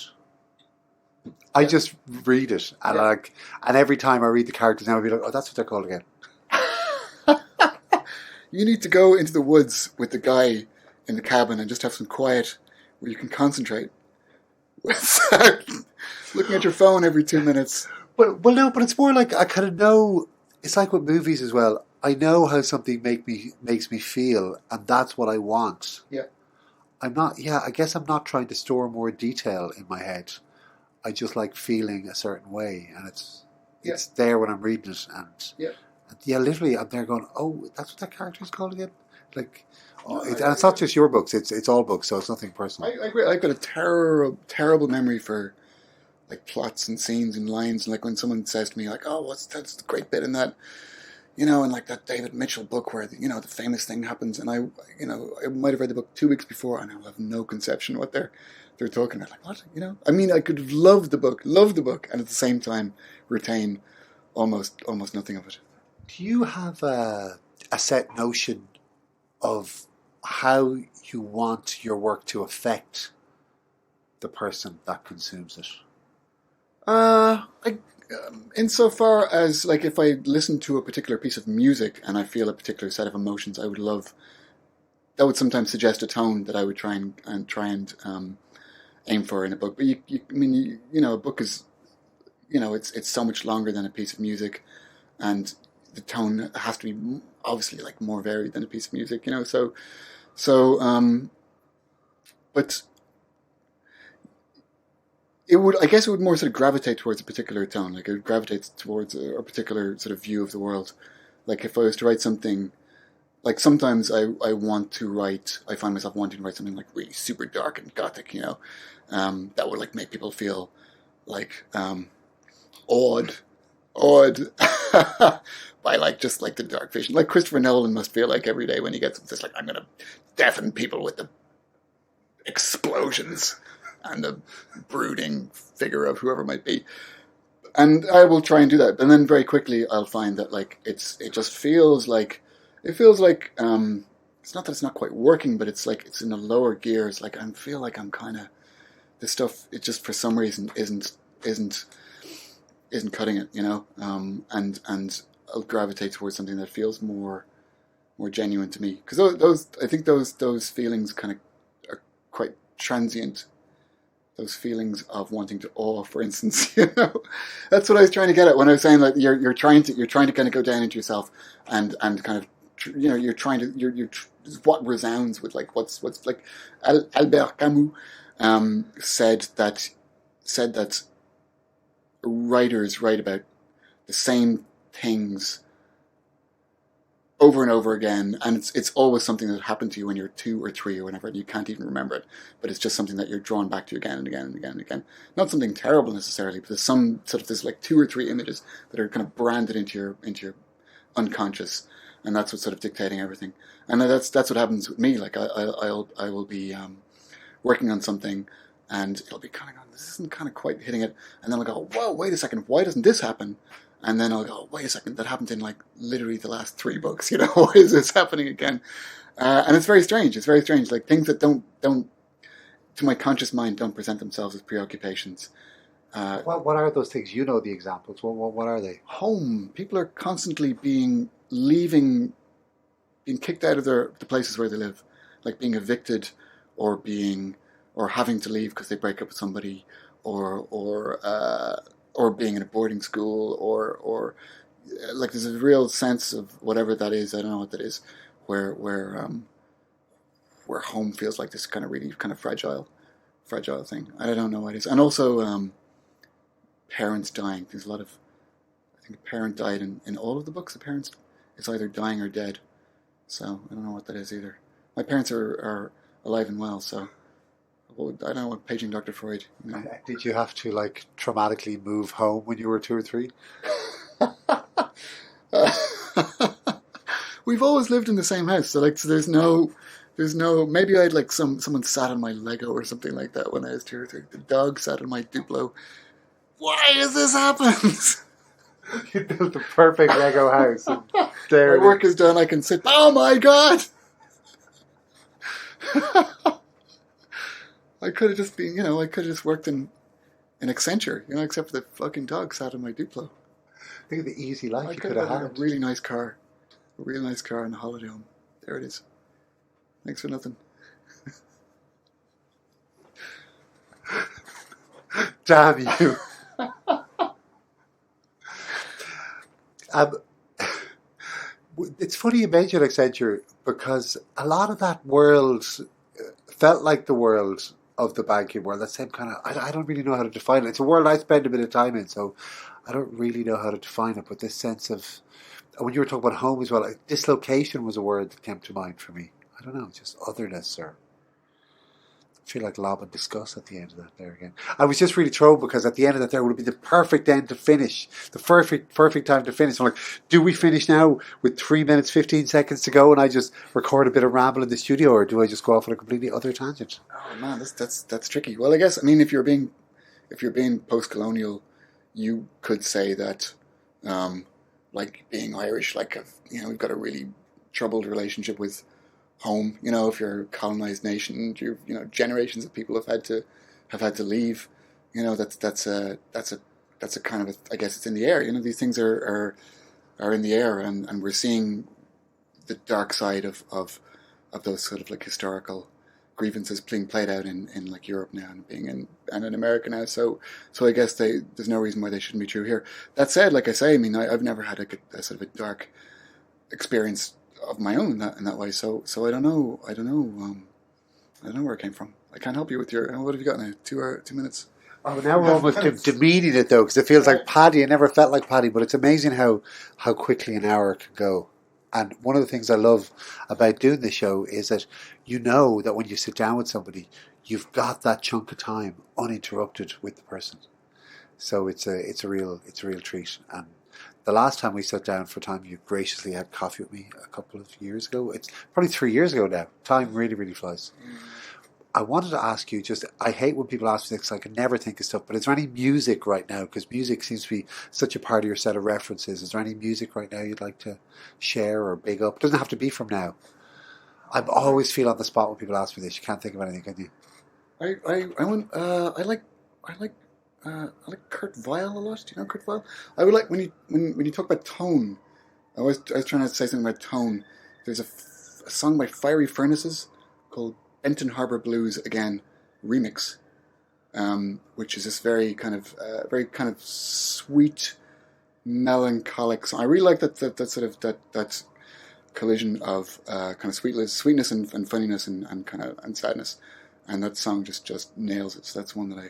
I just read it, and and every time I read the characters now, I'll be like, oh, that's what they're called again. You need to go into the woods with the guy in the cabin and just have some quiet where you can concentrate without looking at your phone every 2 minutes. Well, no, but it's more like I kind of know. It's like with movies as well. I know how something makes me feel, and that's what I want. Yeah. I'm not. Yeah, I guess I'm not trying to store more detail in my head. I just like feeling a certain way, and it's there when I'm reading it, and literally I'm there going, oh, that's what that character is called again. Like, and it's not just your books; it's all books, so it's nothing personal. I agree. I've got a terrible memory for like plots and scenes and lines, and like when someone says to me like, oh, that's the great bit in that. And like that David Mitchell book where, the famous thing happens, and I might have read the book 2 weeks before, and I'll have no conception what they're talking about. Like, what? I mean, I could have loved the book, and at the same time retain almost nothing of it. Do you have a set notion of how you want your work to affect the person that consumes it? Insofar as, like, if I listen to a particular piece of music and I feel a particular set of emotions, that would sometimes suggest a tone that I would try and aim for in a book. But a book is, it's so much longer than a piece of music, and the tone has to be obviously like more varied than a piece of music, but I guess it would more sort of gravitate towards a particular tone. Like it would gravitate towards a particular sort of view of the world. Like if I was to write something, like sometimes I find myself wanting to write something like really super dark and gothic, that would like make people feel like awed by like just like the dark vision. Like Christopher Nolan must feel like every day when he gets this, like, I'm going to deafen people with the explosions and the brooding figure of whoever it might be. And I will try and do that. And then very quickly I'll find that like it feels like it's not that it's not quite working, but it's like it's in a lower gear. It's like I feel like I'm kind of, this stuff, it just for some reason isn't cutting it, and I'll gravitate towards something that feels more genuine to me, because I think those feelings kind of are quite transient. Those feelings of wanting to awe, for instance, that's what I was trying to get at when I was saying that you're trying to kind of go down into yourself and kind of you're trying to what resounds with like what's like Albert Camus said that writers write about the same things over and over again, and it's always something that happened to you when you're 2 or 3 or whenever, and you can't even remember it, but it's just something that you're drawn back to again and again and again and again. Not something terrible necessarily, but there's like 2 or 3 images that are kind of branded into your unconscious, and that's what's sort of dictating everything. And that's what happens with me. Like I will be working on something, and it'll be kind of, this isn't kind of quite hitting it, and then I'll go, whoa, wait a second, why doesn't this happen? And then I'll go, wait a second, that happened in like literally the last 3 books, why is this happening again? And it's very strange. It's very strange. Like things that don't, to my conscious mind, don't present themselves as preoccupations. What are those things? You know the examples. What are they? Home. People are constantly being kicked out of the places where they live, like being evicted, or having to leave because they break up with somebody, or being in a boarding school, or like there's a real sense of whatever that is. I don't know what that is, where home feels like this kind of really kind of fragile thing. I don't know what it is. And also parents dying. There's a lot of think a parent died in all of the books. The parents, it's either dying or dead. So I don't know what that is either. My parents are alive and well, so I don't know what paging Dr. Freud. You know. Did you have to like traumatically move home when you were 2 or 3? We've always lived in the same house, so there's no. Maybe I had like someone sat on my Lego or something like that when I was 2 or 3. The dog sat on my Duplo. Why has this happened? You built the perfect Lego house. And there my work is done. I can sit. Oh my god! I could have just been, I could have just worked in Accenture, except for the fucking dog sat on my Duplo. Think of the easy life I you could have had. A really nice car. A really nice car in the holiday home. There it is. Thanks for nothing. Damn you. It's funny you mentioned Accenture because a lot of that world felt like the world of the banking world. That same kind of, I don't really know how to define it. It's a world I spend a bit of time in, so I don't really know how to define it. But this sense of, when you were talking about home as well, like, dislocation was a word that came to mind for me. I don't know, just otherness, or I feel like lob and discuss at the end of that there again. I was just really thrown because at the end of that there would be the perfect end to finish, the perfect time to finish. I'm like, do we finish now with 3 minutes 15 seconds to go and I just record a bit of ramble in the studio, or do I just go off on a completely other tangent? Oh man, that's tricky. Well, I guess if you're being post-colonial, you could say that like being Irish, we've got a really troubled relationship with home. If you're a colonized nation, generations of people have had to leave. That's a kind of I guess it's in the air. These things are in the air, and we're seeing the dark side of those sort of like historical grievances being played out in like Europe now, and being in America now. So I guess there's no reason why they shouldn't be true here. That said, like I say, I've never had a sort of a dark experience of my own in that way. So I don't know where it came from. I can't help you with your. What have you got now? 2 minutes. Oh, now we're almost demeaning it though, because it feels like Paddy. It never felt like Paddy, but it's amazing how quickly an hour can go. And one of the things I love about doing this show is that that when you sit down with somebody, you've got that chunk of time uninterrupted with the person. So it's a real treat. And the last time we sat down for time, you graciously had coffee with me a couple of years ago. It's probably 3 years ago now. Time really, really flies. I wanted to ask you I hate when people ask me this, I can never think of stuff, but is there any music right now? Because music seems to be such a part of your set of references. Is there any music right now you'd like to share or big up? It doesn't have to be from now. I always feel on the spot when people ask me this. You can't think of anything, can you? I like Kurt Weill a lot. Do you know Kurt Weill? I would like when you talk about tone. I was trying to say something about tone. There's a song by Fiery Furnaces called Benton Harbor Blues Again remix, which is this very kind of sweet, melancholic song. I really like that collision of kind of sweetness and funniness and kind of and sadness, and that song just nails it. So that's one that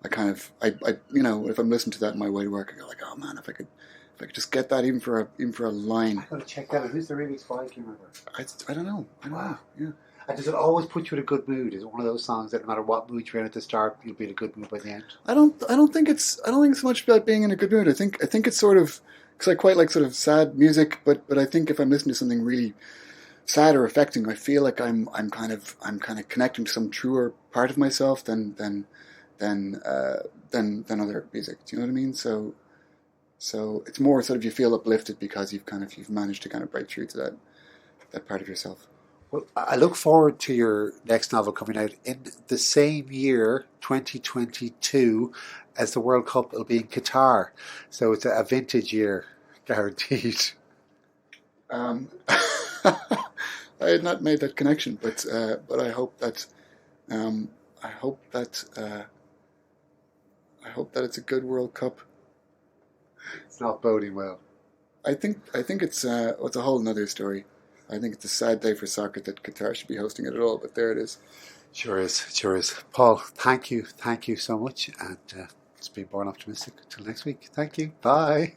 I kind of if I'm listening to that on my way to work, I go like, oh man, if I could just get that even for a line. I gotta check that out. Who's the remix by? Can you remember? I don't know. Wow. Yeah. And does it always put you in a good mood? Is it one of those songs that no matter what mood you're in at the start, you'll be in a good mood by the end? I don't think it's so much about being in a good mood. I think it's sort of, because I quite like sort of sad music, but I think if I'm listening to something really sad or affecting, I feel like I'm kind of connecting to some truer part of myself than other music. Do you know what I mean? So it's more sort of you feel uplifted because you've managed to kind of break through to that part of yourself. Well, I look forward to your next novel coming out in the same year, 2022, as the World Cup will be in Qatar. So it's a vintage year, guaranteed. I had not made that connection, but I hope that it's a good World Cup. It's not boding well. I think it's a whole other story. I think it's a sad day for soccer that Qatar should be hosting it at all, but there it is. Sure is. Paul, thank you so much, and it's been Born Optimistic. Until next week, thank you. Bye.